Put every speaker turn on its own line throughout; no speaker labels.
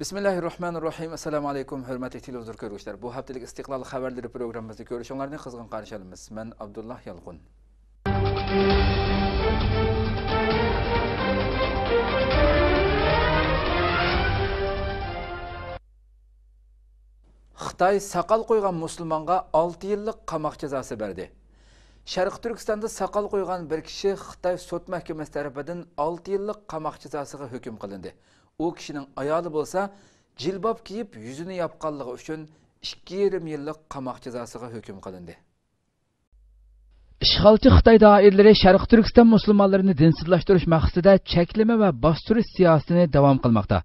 Bismillahirrahmanirrahim. Assalamu alaykum, hürmetli televizor görüşler. Bu haftalik İstiqlal haberleri programımızda görüşünlerini kızgın karşılayalımız. Ben Abdullah Yalğun. Xitay saqal qo'ygan musulmonga 6 yillik qamoq jazosi berdi. Sharq Turkistonda saqal qo'ygan bir kishi Xitoy sud mahkamasi tarafidan 6 yillik qamoq jazosiga hukm qilindi. U kishining ayoli bo'lsa, jilbob kiyib yuzini yopganligi uchun 2,5 yillik qamoq jazosiga hukm qilindi.
İşğalçı Xitay dairələri Şərq Türkistan müsəlmanlarını dinsizləşdiriş məqsədində çəklimi və bastırış siyasətini davam qılmaqda.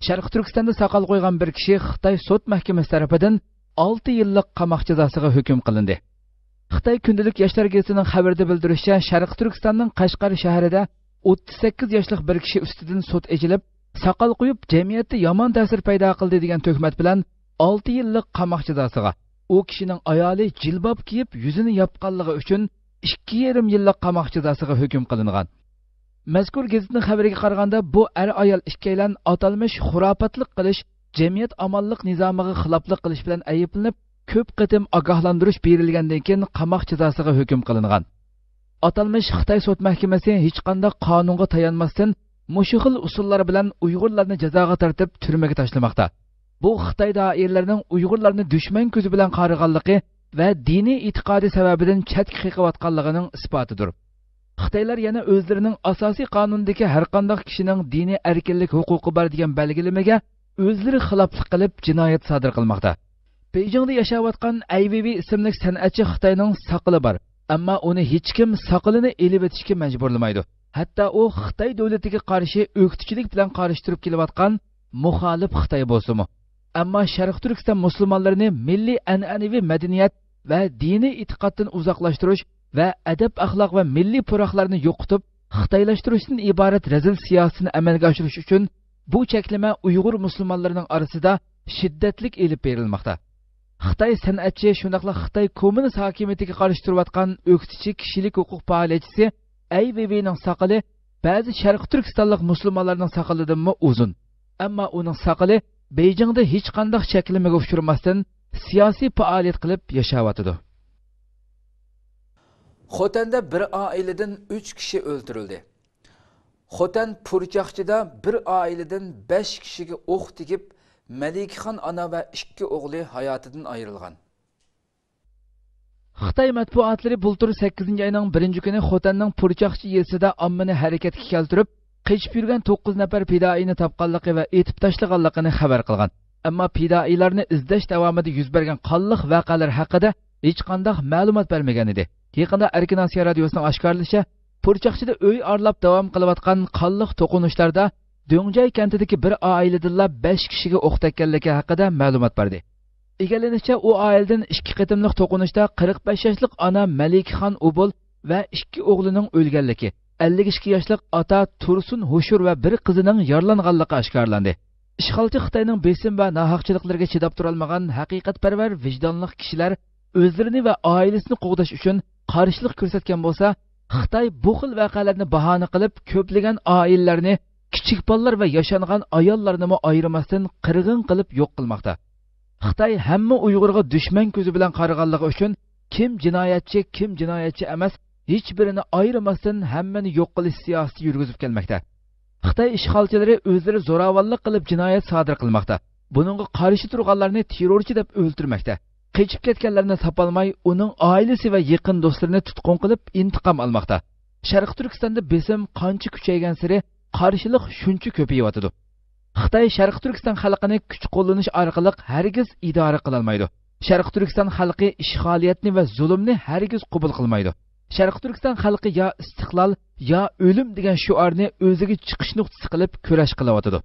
Şərq Türkistanda saqal qoyğan bir kişi Xitay sud məhkəməsi tərəfindən 6 yillik qamoq jazosiga hukm qilindi. Xitay Gündəlik Yaşlar Gəzitinin xəbərdə bildirişçə, Şərq Türkistanның Qashqar şəhərində 38 yaşlıq bir kişi üstüdən sud ecilib, saqal qoyub cəmiyyətdə yaman təsir paydo qildi degan töhmət bilan 6 yillik qamoq jazosiga, o kişinin ayoli jilbob kiyib yuzini yopganligi uchun 2,5 yillik qamoq jazosiga hukm qilingan. Mazkur gazetning xabariga qaraganda bu ayol ikkalan atalmış xurofotlik qilish, jamiyat amonlik nizomiga xiloflik qilish bilan ayblanib, ko'p qatim ogohlantirish berilgandan keyin qamoq jazosiga hukm qilingan. Atalmış Xitoy sud mahkamasi hech qanday qonunga tayanmasdan mushu xil usullar bilan Uyg'urlarni jazoga tortib turmaga tashlamoqda. Bu Xitoy doiralarining Uyg'urlarni dushman ko'zi bilan qaraganligi va diniy e'tiqodi sababidan chetga qiqayotganligining isbotidir. Xitoylar yana o'zlarining asosiy qonundagi har qanday kishining diniy erkinlik huquqi bor degan belgilamaga o'zlari xiloflik qilib jinoyat sodir qilmoqda. Beijingda yashayotgan Ayvivi ismli san'atchi Xitoyning saqili bor, ammo uni hech kim saqilini elib etishga majburlamaydi. Hatto u Xitoy davlatiga qarshi o'qituvchilik bilan qarshtirib kelayotgan muxolif Xitoy bo'lsa-mu. Ammo Sharq Turkiston musulmonlarini milliy an'anaviy madaniyat va diniy e'tiqoddan uzoqlashtirish va adab axloq va milliy puroqlarni yo'qotib, xitoylashtirishdan iborat razil siyosatni amalga oshirish uchun bu cheklama Uyg'ur musulmonlarining orasida shiddatli elib berilmoqda. Xitoy san'atchi shundaqla Xitoy kommunist hokimiyatiga qarshi turayotgan o'qituvchi kishilik huquq faoliyatchisi Ayvivining saqali ba'zi Sharq Turkistonlik musulmonlarning saqalidanmi uzun. Ammo uning saqali Beijingda hech qanday cheklamaga uchramasdan siyosiy faoliyat qilib yashayotdi.
Xotan'da bir aileden 3 kişi öldürüldü. Xotan Purchaqchida bir aileden 5 kişiga o'q tegib, Malikxon ana va 2 o'g'li hayotidan ayrilgan.
Xitoy matbuotlari bultur 8-oyning 1-kuni Xotanning Purchaqchi yesida ommani harakatga keltirib, qechib yurgan 9 nafar fidoini topganligi va etib tashlaganligini xabar qilgan. Ammo fidoilarni izlash davomida yuz bergan qonliq voqealar haqida hech qanday ma'lumot bermagan edi. Yaqinda Erkin Asiya radiosining oshkorlashicha, Purchaqchida uy arlab davom qilayotgan qonliq to'qinishlarda Do'ngjoy kentidagi bir oiladan 5 kishiga o'q tekkanligi haqida ma'lumot berdi. Egallanishicha, u oiladan 2 qatimliq to'qinishda 45 yoshlik ona Malikxon Ubul va 2 o'g'lining o'lganligi, 52 yoshlik ota Tursun Hushur va bir qizining yaralanganligi oshkorlandi. Ishg'olchi Xitoyning besim va nohaqchiliklarga chidab turolmagan haqiqatparvar vijdonli kishilar o'zlarini va oilasini qo'g'dash uchun qarshilik ko'rsatgan bo'lsa, Xitoy bu xil voqealarni bahona qilib, ko'plagan oilalarni, kichik bolalar va yashangan ayollarni ayirmasdan qirg'in qilib yo'q qilmoqda. Xitoy hamma Uyg'urga dushman ko'zi bilan qaraganligi uchun kim jinoyatchi emas, hech birini ayirmasdan hammani yo'q qilish siyosati yurgizib kelmoqda. Xitoy ishg'olchilari o'zlari zo'ravonlik qilib jinoyat sodir qilmoqda. Buningga qarshi turganlarni terrorchi deb o'ldirmoqda. Qechib ketganlarni topolmay, uning oilasi va yaqin do'stlarini tutqun qilib intiqom olmoqda. Sharq Turkistonda besim qancha kuchaygan sari qarshilik shuncha ko'payayotdi. Xitoy Sharq Turkiston xalqini kuch qo'llanish orqali hargiz idora qila olmaydi. Sharq Turkiston xalqi ishg'oliyatni va zulmni hargiz qabul qilmaydi. Sharq Turkiston xalqi yo istiqlol, yo o'lim degan shiorni o'ziga chiqish nuqtasi qilib kurash qilyotdi.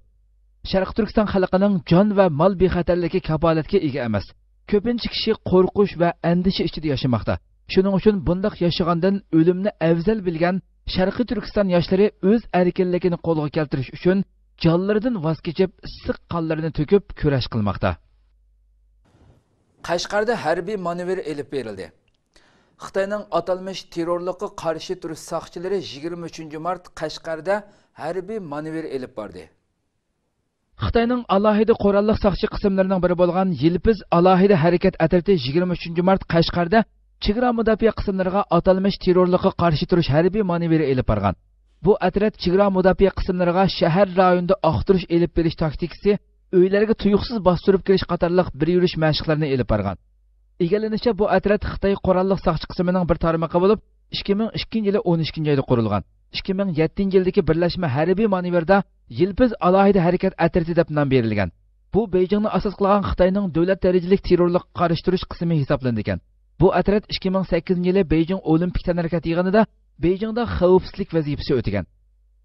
Sharq Turkiston xalqining jon va mol bexatarligi kafolatga ega emas. Ko'pincha kishi qo'rqish va andisha ichida yashamoqda. Shuning uchun bundoq yashagandan o'limni afzal bilgan Sharq Turkiston yoshlari o'z erkinligini qo'lga keltirish uchun jonlaridan voz kechib, issiq qonlarini to'kib kurash qilmoqda.
Qashqarda harbiy manevr elib berildi. Xitoyning atalmış terrorlikqa qarshi turish soqchilari 23 mart Qashqarda harbiy manevr elib bordi.
Xitoyning alohida qurolli soqchi qismlarining biri bo'lgan Yilpiz alohida harakat atriti 23 mart Qashqarda chegara mudofaa qismlariga atalmish terrorlikqa qarshi turish harbiy manevri elib borgan. Bu atrat chegara mudofaa qismlariga shahar rayonida oqtirish elib berish taktikasi, uylarga tuyuqsiz bostirib kirish qatorliq bir yurish mashqlarini elib borgan. Egallanishicha bu atrat Xitoy qurolli soqchi qismining bir tarmoqi bo'lib, 2002-yili 12-oyda qurilgan. 2007-yildagi birlashma harbiy manevrda Yilpiz alohida harakat atriti deb nom berilgan. Bu Beijingni asos qilgan Xitoyning davlat darajalik terrorlikqa qarshi turish qismi hisoblanadi ekan. Bu atrat 2008-yili Beijing Olimpik tanarakat yig'inida Beijingda xavfsizlik vazifasi o'tagan.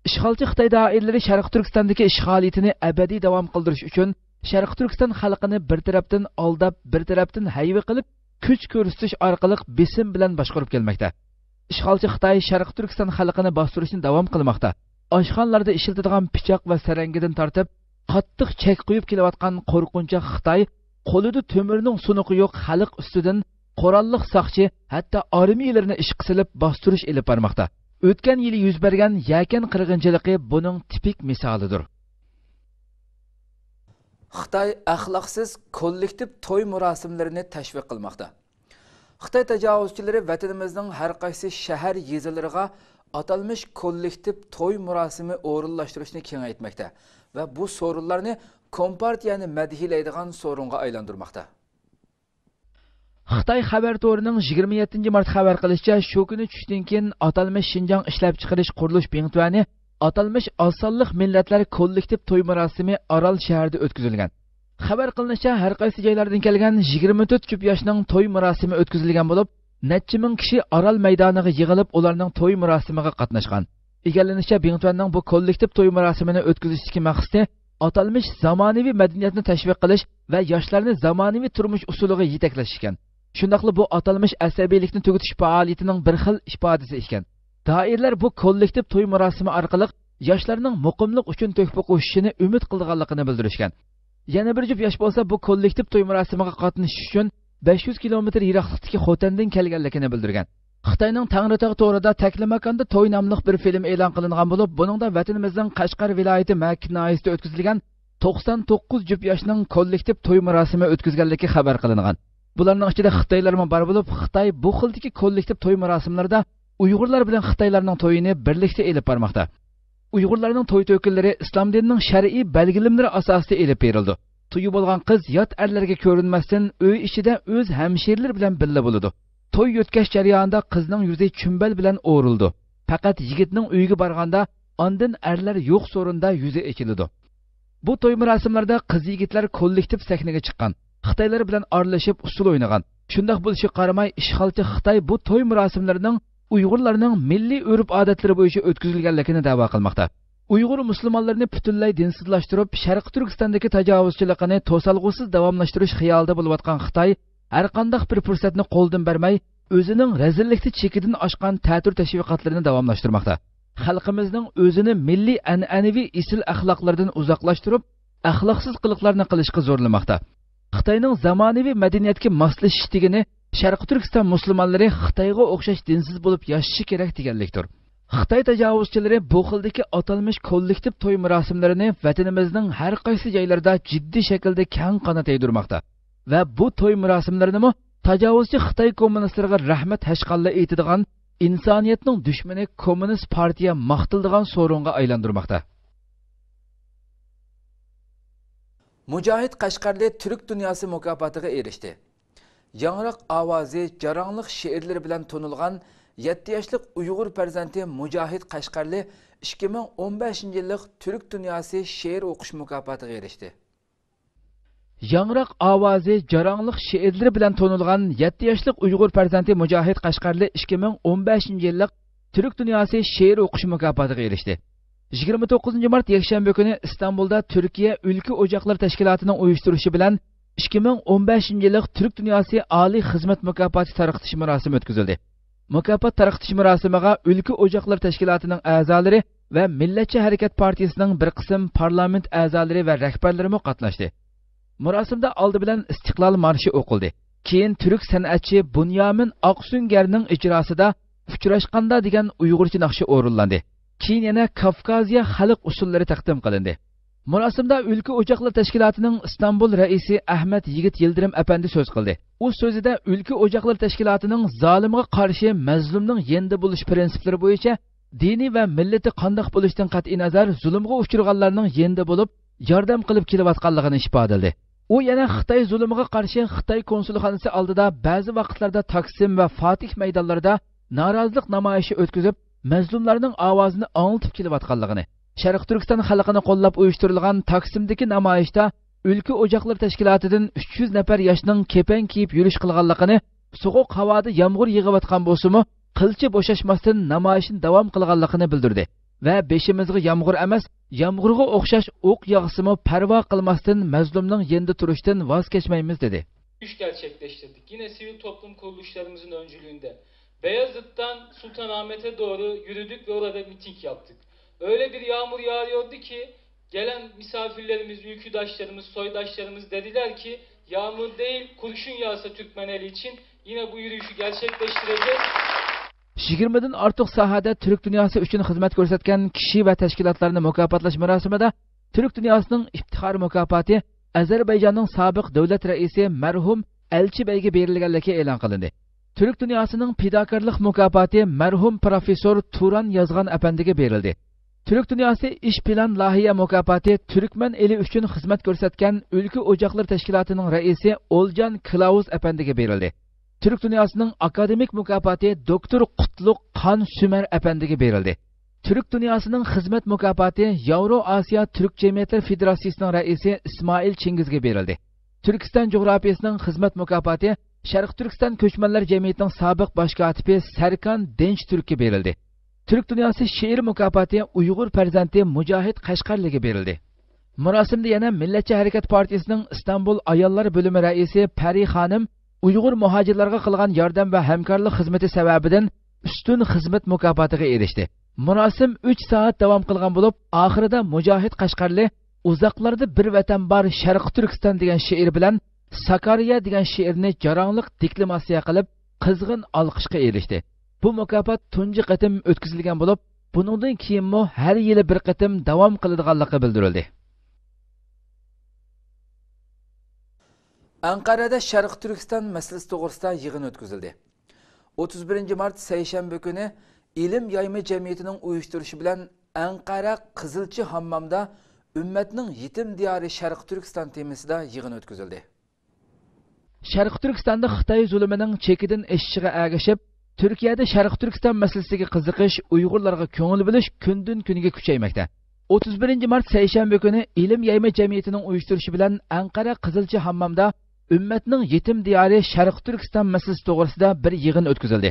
Ishg'olchi Xitoy doiralari Sharq Turkistondagi ishg'oliyatini abadiy davom qildirish uchun Sharq Turkiston xalqini bir tarafdan aldab, bir tarafdan hayva qilib, kuch ko'rsatish orqali besim bilan boshqarib kelmoqda. Ishg'olchi Xitoy Sharq Turkiston xalqini bostirishni davom qilmoqda. Oshxonalarda ishiladigan pichoq va sarangidan tortib, qattiq chek qo'yib kelayotgan qo'rqinchoq Xitoy qo'lida to'mirning sunuqi yo'q xalq ustidan qurolliq soqchi, hatto armiyalarni ish qisilib bostirish elib bormoqda. O'tgan yili yuz bergan yakan qirg'inchiligi buning tipik misolidir.
Xitoy axloqsiz kollektiv to'y marosimlarini tashviq qilmoqda. Xitoy tajovuzchilari vatanimizning har qaysi shahar yezilariga atalmish kollektiv to'y marosimi o'rinlashtirishni kengaytmoqda va bu so'rinlarni kompartiyani madhiylaydigan so'ringa aylantirmoqda.
Xitoy xabar to'rining 27 mart xabar qilishicha, shu kuni tushdan keyin atalmish Xinjiang ishlab chiqarish qurilish bintuvani atalmish osonliq millatlar kollektiv to'y marosimi Aral shahrida o'tkazilgan. Xabar qilinishicha, har qaysi joylardan kelgan 24 jup yoshning to'y marosimi o'tkazilgan bo'lib, necha ming kishi Aral maydoniga yig'ilib, ularning to'y marosimiga qatnashgan. Egallanishicha, bintuvning bu kollektiv to'y marosimini o'tkazishdagi maqsadi atalmish zamonaviy madaniyatni tashviq qilish va yoshlarni zamonaviy turmush usuliga yetaklash ekan. Shundaqli bu atalmish asabiylikni tugutish faoliyatining bir xil ifodasi ekan. Doirlar bu kollektiv to'y marosimi orqali yoshlarning muqimlik uchun to'hfa qo'shishini umid qilganligini bildirishgan. Yana bir jup yosh bo'lsa, bu kollektiv to'y marosimiga qatnashish uchun 500 kilometr yiroqlikdagi Xotandan kelganligini bildirgan. Xitoyning Tangritog' to'rida Taklimakonda to'y nomli bir film e'lon qilingan bo'lib, buningda vatanimizning Qashqar viloyati Makka noyasida o'tkazilgan 99 jup yoshning kollektiv to'y marosimi o'tkazganligi xabar qilingan. Bularning ichida Xitoylarmi bor bo'lib, Xitoy bu xildagi kollektiv to'y marosimlarida Uyg'urlar bilan Xitoylarning to'yini birlikda elib bormoqda. Uyg'urlarning to'y to'killari islom dinining shar'iy belgilimlari asosida elib berildi. To'yi bo'lgan qiz yot erlarga ko'rinmasdan uy ichida o'z hamshirlar bilan birga bo'ladi. To'y o'tkash jarayonida qizning yuzi chumbal bilan o'rildi. Faqat yigitning uyiga borganda ondan erlar yo'q so'rinda yuzi ekildi. Bu to'y marosimlarda qiz yigitlar kollektiv sahnaga chiqqan. Xitoylar bilan aralashib usul o'ynagan. Shundoq bo'lishiga qaramay, ishg'olchi Xitoy bu to'y marosimlarining Uyg'urlarning milliy urf-odatlari bo'yicha o'tkazilganligini da'vo qilmoqda. Uyg'ur musulmonlarini butunlay dinsizlashtirib, Sharq Turkistondagi tajovuzchilikni to'salg'usiz davomlashtirish xiyolida bo'layotgan Xitoy har qanday bir fursatni qo'ldan bermay, o'zining razillikni chekidan oshgan ta'tir tashviqotlarini davomlashtirmoqda. Xalqimizning o'zini milliy an'anaviy isil axloqlardan uzoqlashtirib, axloqsiz qiliqlarni qilishga zo'rlamoqda. Xitoyning zamonaviy madaniyatga moslashish degani Sharq Turkiston musulmonlari Xitoyga o'xshash dinsiz bo'lib yashashi kerak deganlikdir. Xitoy tajovuzchilari bu xildagi atalmish kollektiv to'y marosimlarini vatanimizning har qaysi joylarida jiddiy shaklda keng qanot yaydirmoqda va bu to'y marosimlarini tajovuzchi Xitoy kommunistlariga rahmat hashqalla aytadigan insoniyatning dushmani kommunist partiya maqtildigan so'ringa aylantirmoqda.
Mujohid Qashqarli Türk dunyosi mukofotiga erishdi. Yangroq ovozi, jarangliq she'rlari bilan tonilgan 7 yoshlik Uyg'ur farzandi Mujohid Qashqarli 2015-yillik Türk dunyosi she'r o'qish mukofotiga erishdi.
Yangroq ovozi, jarangliq she'rlari bilan tonilgan 7 yoshlik Uyg'ur farzandi Mujohid Qashqarli 2015-yillik Türk dunyosi she'r o'qish mukofotiga erishdi. 29 mart yakshanba kuni Istanbulda Turkiya Ülke Ocaklar Tashkilotining uyushtirishi bilan 2015-yillik Türk dunyosi oliy xizmat mukofoti tarqatish marosimi o'tkazildi. Mukofot tarqatish marosimiga Ülke Ocaklar Tashkilotining a'zolari va Millatchi harakat partiyasining bir qism parlament a'zolari va rahbarlari qatnashdi. Marosimda oldi bilan Istiqlol marshi o'qildi. Keyin turk san'atchi Bunyamin Oqsungarning ijrosida Uchrashqanda degan Uyg'urcha naqshi o'rinlandi. Keyin yana Kavkaziya xalq usullari taqdim qilindi. Murosimda Ülke Ocaklar Teşkilatı'nın İstanbul Reisi Ahmet Yigit Yıldırım Efendi söz qildi. U sözüde Ülke Ocaklar Teşkilatı'nın zalimga qarshi mazlumning yendi bo'lish prinsiplari bo'yicha diniy va millati qandoq bo'lishdan qat'iy nazar zulmga uchirganlarning yendi bo'lib, yordam qilib kelayotganligini ifodaladi. U yana Xitoy zulmiga qarshi Xitoy konsulxonasi oldida ba'zi vaqtlarda Taksim va Fatih maydonlarida norozilik namoyishi o'tkazib, mazlumlarning ovozini anglitib kelayotganligini, Sharq Turkiston xalqini qo'llab uyushtirilgan Taksimdagi namoyishda Ülke Ocaklar Teşkilatı'dan 300 nafar yoshning kepen kiyib yurish qilganligini, so'g'uq havoda yomg'ir yig'ayotgan bo'lsa-mu, qilchi bo'shashmasdan namoyishni davom qilganligini bildirdi va beshimizga yomg'ir emas, yomg'irga o'xshash o'q yog'simi parvo qilmasdan mazlumning yendi turishdan voz kechmaymiz dedi.
Yürüyüş gerçekleştirdik. Yine sivil toplum kuruluşlarımızın öncülüğünde. Beyazıt'tan Sultanahmet'e doğru yürüdük ve orada miting yaptık. Öyle bir yağmur yağıyordu ki gelen misafirlerimiz, ülküdaşlarımız, soydaşlarımız dediler ki yağmur değil kurşun yağsa Türkmeneli için yine bu yürüyüşü gerçekleştireceğiz.
20dan ortiq sohada Türk dunyosi uchun xizmat ko'rsatgan kishi va tashkilotlarni mukofotlash marosimida Türk dunyosining iftixor mukofoti Ozarbayjonning sobiq davlat raisi marhum Elchi Beyga berilganligi e'lon qilindi. Türk dunyosining fidokorlik mukofoti marhum professor Turan Yazgan apandiga berildi. Türk dunyosi ish plan loyiha mukofoti Turkman eli uchun xizmat ko'rsatgan Ülke Ocaklar Teşkilatı'ning raisi Oljan Kılavuz apandiga berildi. Türk dünyasının akademik mukofoti Doktor Qutluk Qan Sümer Efendi'ye verildi. Türk dünyasının hizmet mukofoti Yavro Asiya Türk Cemiyetler Federasyası'nın reisi İsmail Çingiz'e verildi. Türkistan coğrafyasının hizmet mukofoti Şarq Türkistan Köçmenler Cemiyeti'nin sabık baş katibi Serkan Denç Türk'e verildi. Türk dünyası şiir mukofoti Uyghur Perzenti Mujahid Qashqarli'ye verildi. Murasimda yana Millatchi Harakat Partiyasining İstanbul Ayollar bölümü reisi Pari Hanım Uyghur muhacirlarga qilgan yordam va hamkorlik xizmati sababidan ustun xizmat mukofotiga erishdi. Murosim 3 soat davom qilgan bo'lib, oxirida Mujahid Qashqarli uzoqlarda bir vatan bor Sharq Turkiston degan she'r bilan Sakarya degan she'rni jarangliq deklamatsiya qilib, qizg'in olqishga erishdi. Bu mukofot tunji qatim o'tkazilgan bo'lib, buningdan keyinmi har yili bir qatim davom qiladiganligi bildirildi.
Ankara'da Sharq Turkiston masalasi to'g'risida yig'in o'tkazildi. 31 mart seshanba kuni Ilim yayma jamiyatining uyushtirishi bilan Ankara Qizilchi hammomda ummatning yetim diyori Sharq Turkiston temasida yig'in o'tkazildi.
Sharq Turkistonda Xitoy zulmining chekidan eshishiga ergashib, Turkiyada Sharq Turkiston masalasiga qiziqish, Uyg'urlarga ko'ngil bo'lish kundan-kunga kuchaymoqda. 31 mart seshanba kuni Ilim yayma jamiyatining uyushtirishi bilan Ankara Qizilchi hammomda ummatning yetim diyori Sharq Turkiston masalasi to'g'risida bir yig'in o'tkazildi.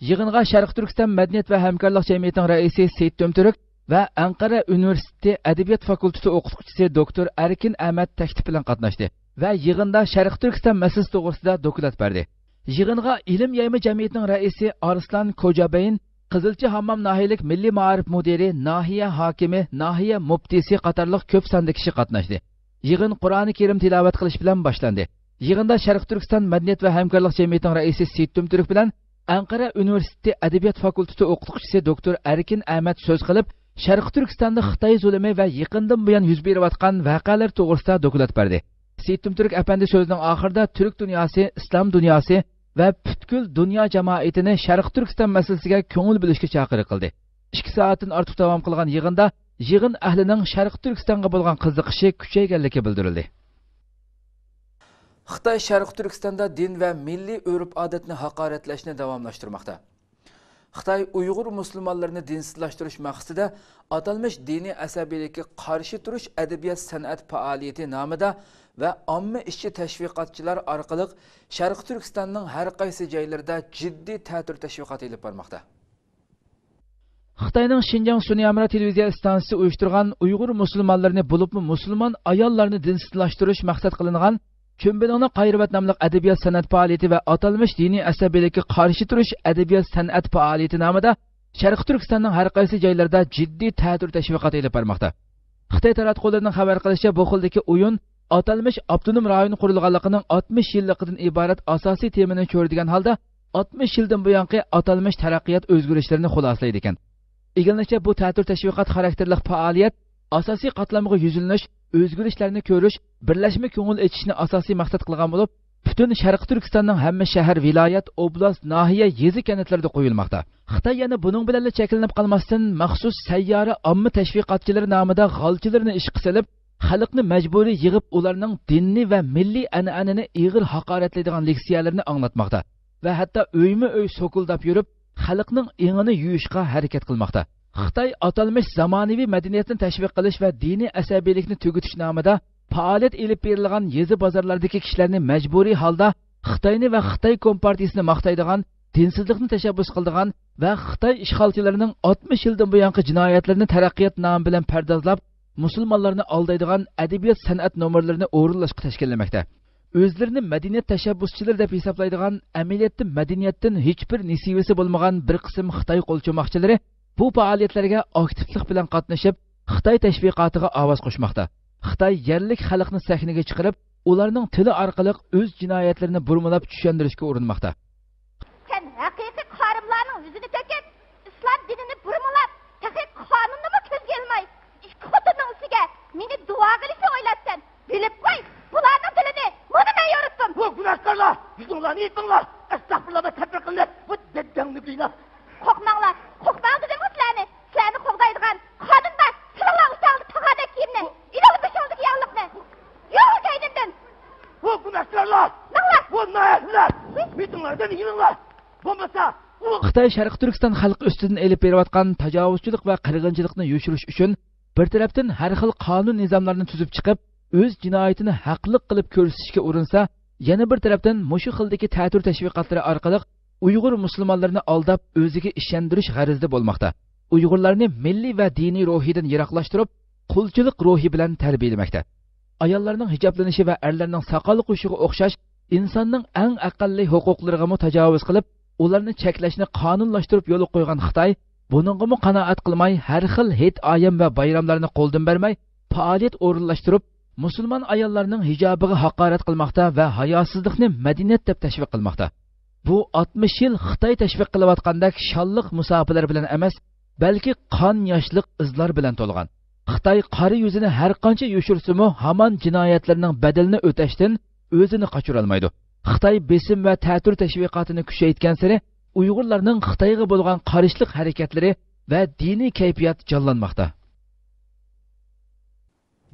Yig'inga Sharq Turkiston madaniyat va hamkorlik jamiyatining raisi Seyit Tömtürk va Ankara Universiteti Adabiyot fakulteti o'qituvchisi doktor Erkin Ahmad taklif bilan qatnashdi va yig'inda Sharq Turkiston masalasi to'g'risida doklad berdi. Yig'inga Ilim yayma jamiyatining raisi Arslan Kojabayin, Qizilchi hammom nahiyalik milliy ma'arif mudiri, nahiya hokimi, nahiya muftisi qatorliq ko'p sonda kishi qatnashdi. Yig'in Qur'oni Karim tilovat qilish bilan boshlandi. Yig'inda Sharq Turkiston madaniyat va hamkorlik jamiyatining raisi Seyit Tömtürk bilan Ankara Universiteti Adabiyot fakulteti o'qituvchisi doktor Erkin Ahmad so'z qilib, Sharq Turkistonda Xitoy zulmi va yaqindan buyon yuz berayotgan voqealar to'g'risida doklad berdi. Seyit Tömtürk apandi so'zining oxirida Turk dunyosi, islom dunyosi va butkul dunyo jamoatini Sharq Turkiston masalasiga ko'ngil bo'lishga chaqiriq qildi. 2 soatdan ortiq davom qilgan yig'inda yig'in ahlining Sharq Turkistonga bo'lgan qiziqishi kuchayganligi bildirildi.
Xitoy Sharq Turkistonda din va milliy urf-odatni haqoratlashni davomlashtirmoqda. Xitoy Uyg'ur musulmonlarini dinsizlashtirish maqsadida atalmish diniy asabiylikka qarshi turish adabiyot san'at faoliyati nomida va omma ishchi tashviqotchilar orqali Sharq Turkistonning har qaysi joylarida jiddiy ta'til tashviqot olib bormoqda.
Xitoyning Xinjiang Sun'iy Amra televiziya stansiyasi uyushtirgan Uyg'ur musulmonlarini bo'libmi musulmon ayollarni dinsizlashtirish maqsad qilingan Chömbelongni Qayribat nomli adabiyot san'at faoliyati va atalmish diniy asabiylikka qarshi turish adabiyot san'at faoliyati nomida Sharq Turkistonning har qaysi joylarida jiddiy ta'til tashviqot olib bormoqda. Xitoy taratqullarining xabar qilishicha, bu xildagi o'yin atalmish avtonom rayon qurilganligining 60 yilligidan iborat asosiy temani ko'radigan holda 60 yildan buyongi atalmish taraqqiyot o'zgarishlarini xulosalaydi ekan. Egalnicha bu ta'til tashviqot xarakterli faoliyat asosiy qatlamga yuzilinish, o'zgarishlarni ko'rish, birlashma ko'ngil etishni asosiy maqsad qilgan bo'lib, butun Sharq Turkistonning hamma shahar, viloyat, oblast, nahiya, yezi kentlarida qo'yilmoqda. Xitoy yana buning bilan cheklanib qolmasdan maxsus sayyora omma tashviqotchilari nomida g'olchilarni ishga solib, xalqni majburiy yig'ib, ularning dinni va milliy an'anani ig'ir haqoratlaydigan leksiyalarni anglatmoqda va hatto o'yma-o'y so'kuldab yurib, xalqning ingini yuyishga harakat qilmoqda. Xitoy atalmış zamonaviy madaniyatni tashviq qilish va diniy asabiylikni tugutish nomida faoliyat elib berilgan yezi bozorlardagi kishilarni majburiy holda Xitoyni va Xitoy kompartiyasini maqtaydigan, dinsizlikni tashabbus qildigan va Xitoy ishg'olchilarining 60 yildan buyongi jinoyatlarini taraqqiyot nomi bilan pardozlab, musulmonlarni aldaydigan adabiyot san'at nomerlarini o'rinlashga tashkillamoqda. O'zlarini madaniyat tashabbuschilari deb hisoblaydigan, amaliyotda madaniyatdan hech bir nisibasi bo'lmagan bir qism Xitoy qo'lchomoqchilari bu faoliyatlarga aktivlik bilan qatnashib, Xitoy tashviqotiga ovoz qo'shmoqda. Xitoy yerlik xalqni sahnaga chiqarib, ularning tili orqali o'z jinoyatlarini burmalab tushuntirishga urinmoqda.
Sen haqiqiy qorimlarning yuzini to'kib, islom dinini burmalab, haqiqiy qonunni ko'zga ilmay, ikki xotinning ustiga meni duo qilishni o'ylabsan. Bilib qo'y, bularning tilini mana men yoritdim.
Bu gunohkorlar, yuzinglarni yetmanglar. Astagfirullah va tabir qilinglar. Bu dedangni qilinglar.
Qo'rqmanglar, qo'rqmang dedim sizlarni. Sizlarni qo'rqaydigan qonunda sizlar ustangiz taqadak kiyimni, ilol beshaldagi yalliqni. Yo'q kaydindan.
Bu gunohkorlar, bu noyatlar, mitinglardan yinglar. Bo'lmasa,
Xitoy Sharq Turkiston xalqi ustidan elib berayotgan tajovuzchilik va qirg'inchilikni yo'shirish uchun bir tarafdan har xil qonun nizomlarini tuzib chiqib, o'z jinoyatini haqliq qilib ko'rsatishga urinsa, yana bir tarafdan mushu xildagi ta'tir tashviqotlari orqali Uyg'ur musulmonlarini aldab, o'ziga ishontirish g'arizida bo'lmoqda. Uyg'urlarni milliy va diniy ruhidan yiroqlashtirib, qulchilik ruhi bilan tarbiyalamoqda. Ayollarning hijoblanishi va erlarning soqol qo'shig'iga o'xshash insonning eng aqalli huquqlariga tajovuz qilib, ularni cheklashni qonunlashtirib yo'l qo'ygan Xitoy buningga qanoat qilmay, har xil hit ayam va bayramlarni qo'ldan bermay, faoliyat o'rinlashtirib, musulmon ayollarning hijobiga haqorat qilmoqda va hayosizlikni madaniyat deb tashviq qilmoqda. Bu 60 yil Xitoy tashviq qilayotgandek shonliq musofalar bilan emas, balki qon yoshliq izlar bilan to'lgan. Xitoy qari yuzini har qancha yo'shirsa-mu, hamon jinoyatlarning badalini o'tashdan o'zini qochira olmaydi. Xitoy besim va ta'tir tashviqotini kuchaytirgan sari Uyg'urlarning Xitoyga bo'lgan qarishliq harakatlari va diniy kayfiyat jonlanmoqda.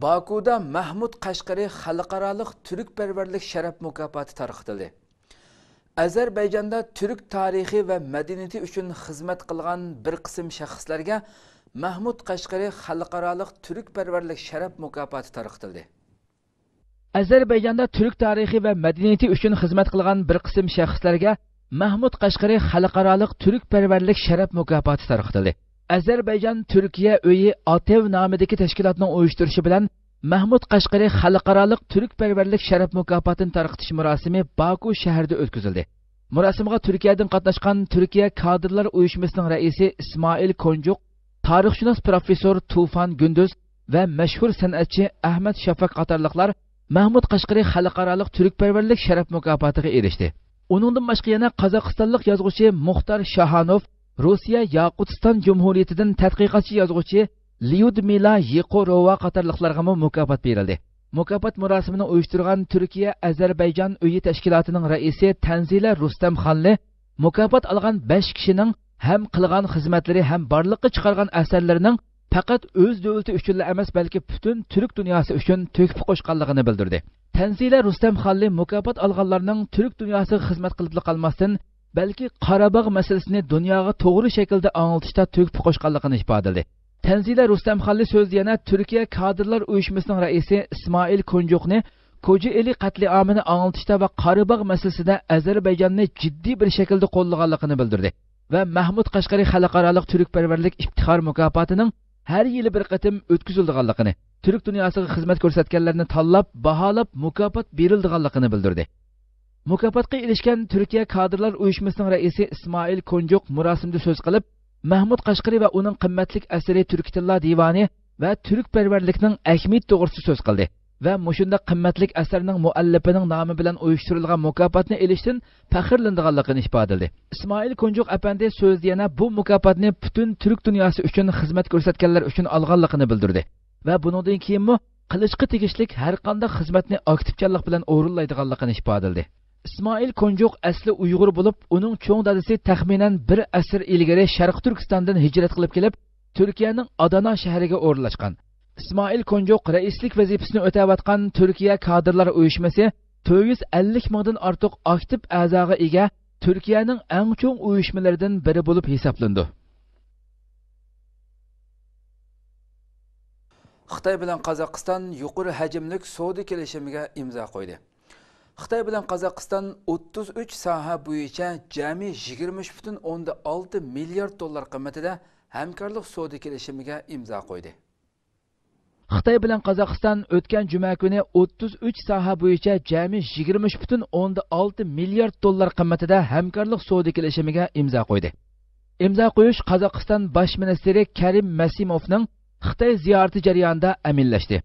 Bakuda Mahmud Qashqari xalqarалық turkparvarlik sharaf mukofoti tarqatildi. Azerbayjonda turk tarixi va madaniyati uchun xizmat qilgan bir qism shaxslarga Mahmud Qashqari xalqarалық turkparvarlik sharaf mukofoti tarqatildi.
Azerbayjonda turk tarixi va madaniyati uchun xizmat qilgan bir qism shaxslarga Mahmud Qashqari xalqarалық turkparvarlik sharaf mukofoti tarqatildi. Azerbayjon Turkiya uyi ATEV nomidagi tashkilotning uyushtirishi bilan Mahmud Qashqari xalqarалық turkparvarlik sharaf mukofotini tarqatish murosimi Baku shahrida o'tkazildi. Murosimga Turkiyadan qatnashgan Turkiya kadrlar uyushmasining raisi Ismoil Konjuk, tarixshunos professor Tufan Gündüz va mashhur san'atchi Ahmad Shafaq qatorliqlar Mahmud Qashqari xalqarалық turkparvarlik sharaf mukofotiga erishdi. Uningdan boshqa yana Qozog'istonlik yozuvchi Muxtar Shahanov, Rossiya Yaqutiston Jumhuriyatidan tadqiqotchi yozuvchi Lyudmila Yeqorova qatorliqlarga mukofot berildi. Mukofot marosimini uyushtirgan Turkiya Azerbayjon uyi tashkilotining raisi Tanzila Rustamxonli mukofot olgan 5 kishining ham qilgan xizmatlari ham barliqqa chiqargan asarlarining faqat o'z davlati uchun emas, balki butun turk dunyosi uchun to'kib qo'shganligini bildirdi. Tanzila Rustamxonli mukofot olganlarning turk dunyosiga xizmat qilib qolmasdan, balki Qorabog' masalasini dunyoga to'g'ri shaklda anglitishda to'kib qo'shganligini ifodaladi. Tanzila Rustamxonli so'zda yana Turkiya kadrlar uyushmasining raisi Ismoil Konjukni Kocaeli qatliamini anglitishda va Qorabog' masalasida Azerbayjonni jiddiy bir shaklda qo'llaganligini bildirdi va Mahmud Qashqari xalqarалық turkparvarlik iftixor mukofotining har yili bir qatim o'tkazilganligini, turk dunyosiga xizmat ko'rsatganlarni tanlab, baholab mukofot berilganligini bildirdi. Mukofotga erishgan Turkiya kadrlar uyushmasining raisi Ismoil Konjuk murosimda so'z qilib, Mahmud Qashqari va uning qimmatli asari Turkitilla divoni va turkparvarlikning ahamiyati to'g'risida so'z qildi va mushunda qimmatli asarning muallifining nomi bilan uyushtirilgan mukofotni elishdan faxrlanganligini ifodaladi. Ismoil Konjuk apandi so'zda yana bu mukofotni butun turk dunyosi uchun xizmat ko'rsatganlar uchun olganligini bildirdi va buningdan keyinmi qilishga tegishlik har qanday xizmatni aktivchanlik bilan o'rinlaydiganligini ifodaladi. İsmail Konjuk asli Uyg'ur bo'lib, uning cho'ng dadasi taxminan bir asr ilgari Sharq Turkistondan hijrat qilib kelib, Turkiyaning Adana shahriga o'rnashgan. İsmail Konjuk raislik vazifasini o'tayotgan Turkiya kadrlar uyushmasi 450 mingdan ortiq aktiv a'zoga ega Turkiyaning eng cho'ng uyushmalaridan biri bo'lib hisoblandi.
Xitoy bilan Qozog'iston yuqori hajmlik savdo kelishimiga imzo qo'ydi. Xitoy bilan Qozog'iston 33 soha bo'yicha jami 23,6 milliard dollar qiymatida hamkorlik savdo kelishimiga imzo qo'ydi.
Xitoy bilan Qozog'iston o'tgan juma kuni 33 soha bo'yicha jami 23,6 milliard dollar qiymatida hamkorlik savdo kelishimiga imzo qo'ydi. Imzo qo'yish Qozog'iston bosh ministri Karim Masimovning Xitoy ziyorati jarayonida amillashdi.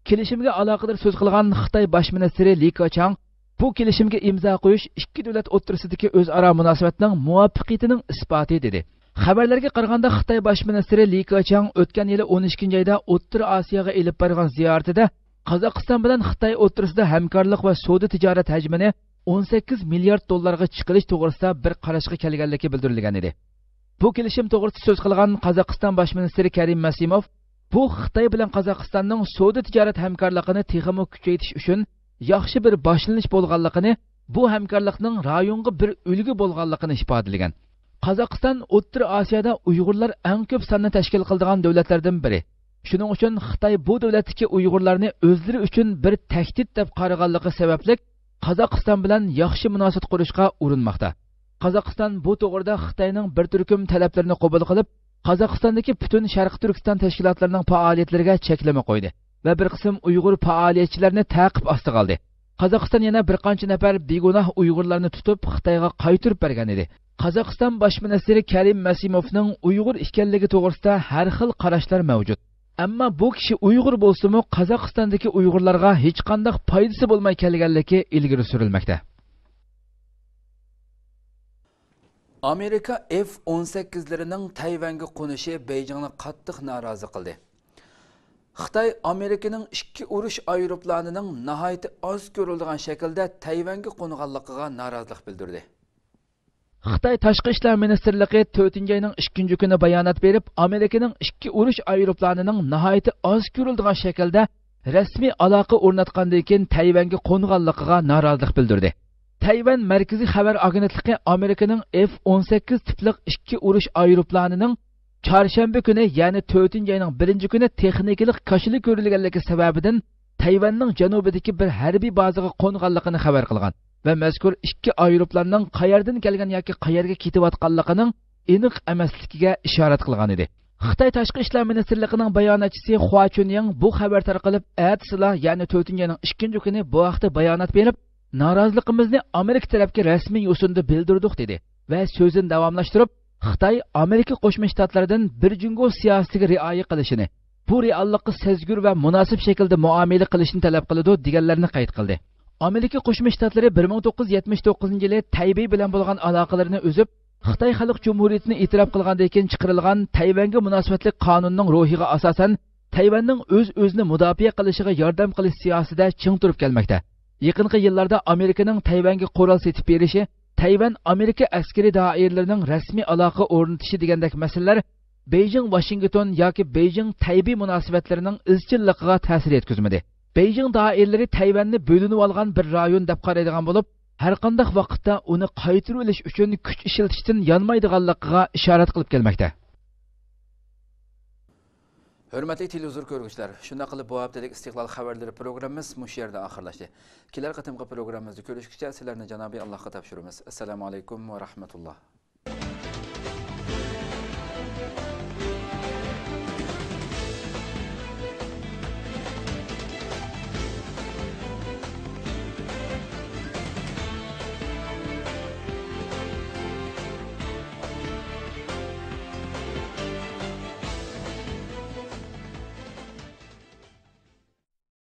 Kelishimga aloqador so'z qilgan Xitoy bosh ministri Li Keqiang bu kelishimga imzo qo'yish ikki davlat o'rtasidagi o'zaro munosabatning muvaffaqiyatining isboti dedi. Xabarlarga qaraganda Xitoy bosh ministri Li Keqiang o'tgan yili 12-oyda O'rta Osiyoga elib borgan ziyoratida Qozog'iston bilan Xitoy o'rtasida hamkorlik va savdo tijorat hajmini 18 milliard dollarga chiqarish to'g'risida bir qarashga kelganligi bildirilgan edi. Bu kelishim to'g'risida so'z qilgan Qozog'iston bosh ministri Karim Masimov bu Xitoy bilan Qozog'istonning savdo tijorat hamkorligini texmo kuchaytirish uchun yaxshi bir boshlanish bo'lganligini, bu hamkorlikning rayonga bir ulgu bo'lganligini ifodalagan. Qozog'iston O'rta Osiyoda Uyg'urlar eng ko'p sonni tashkil qiladigan davlatlardan biri. Shuning uchun Xitoy bu davlatdagi Uyg'urlarni o'zlari uchun bir tahdid deb qaraganligi sababli Qozog'iston bilan yaxshi munosabat qurishga urinmoqda. Qozog'iston bu to'g'rida Xitoyning bir turkum talablarini qabul qilib, Qozog'istondagi butun Sharq Turkiston tashkilotlarining faoliyatlariga cheklama qo'ydi va bir qism Uyg'ur faoliyatchilarini ta'qib ostiga oldi. Qozog'iston yana bir qancha nafar begunoh Uyg'urlarni tutib Xitoyga qaytarib bergan edi. Qozog'iston bosh ministri Karim Masimovning Uyg'ur ekanligi to'g'risida har xil qarashlar mavjud. Ammo bu kishi Uyg'ur bo'lsa-mu, Qozog'istondagi Uyg'urlarga hech qanday foydasi bo'lmay kelganligi ilgari surilmoqda.
Amerika F-18'larining Tayvanga qo'nishi Beijingni qattiq norozi qildi. Xitoy Amerikaning ikki urush aeroplanining nihoyat oz ko'rilgan shaklda Tayvanga qo'nganligiga norozilik bildirdi.
Xitoy Tashqi ishlar ministrligi 4-oyning 2-kuni bayonot berib, Amerikaning ikki urush aeroplanining nihoyat oz ko'rilgan shaklda rasmiy aloqa o'rnatgandan keyin Tayvanga qo'nganligiga norozilik bildirdi. Tayvan markaziy xabar agentligi Amerikaning F-18 tipli ikki urush aeroplanining chorshanba kuni, ya'ni 4-oyning 1-kuni texnikalik kashili ko'rilganligi sababidan Tayvanning janubidagi bir harbiy bazaga qo'nganligini xabar qilgan va mazkur ikki aeroplanning qayerdan kelgan yoki qayerga ketayotganligining aniq emasligiga ishorat qilgan edi. Xitoy Tashqi ishlar ministrligining bayonotchisi Hua Chunying bu xabar tarqalib, ertasiga, ya'ni 4-oyning 2-kuni bu vaqtda bayonot berib, noroziligimizni Amerika tarafga rasmiy yo'sinda bildirdik dedi va so'zini davomlashtirib, Xitoy Amerika Qo'shma Shtatlaridan bir jungo siyosatiga rioya qilishini, bu reallikqa sezgur va munosib shaklda muomala qilishni talab qiladi deganlarni qayd qildi. Amerika Qo'shma Shtatlari 1979-yili Taybey bilan bo'lgan aloqalarini uzib, Xitoy Xalq Jumhuriyatini e'tirof qilgandan keyin chiqarilgan Tayvanga munosabatli qonunning ruhiga asosan Tayvanning o'z-o'zini mudofaa qilishiga yordam qilish siyosatida ching turib kelmoqda. Yaqinqi yillarda Amerikaning Tayvanga qurol setib berishi, Tayvan Amerika askari doiralarining rasmiy aloqa o'rnatishi degandek masalalar Beijing Washington yoki Beijing Taybey munosabatlarining izchilligiga ta'sir yetkazmadi. Beijing doiralari Tayvanni bo'linib olgan bir rayon deb qaraydigan bo'lib, har qanday vaqtda uni qaytarib olish uchun kuch ishlatishdan yonmaydiganligiga ishorat qilib kelmoqda.
Hürmetli televizor ko'rguvchilar, shunday qilib bu haftalik istiqlol xabarlari programmamiz mush yerda oxirlashdi. Kelar qatimqi programmamizda ko'rishguncha sizlarni janobiy Allohga topshiramiz. Assalomu alaykum va rahmatulloh.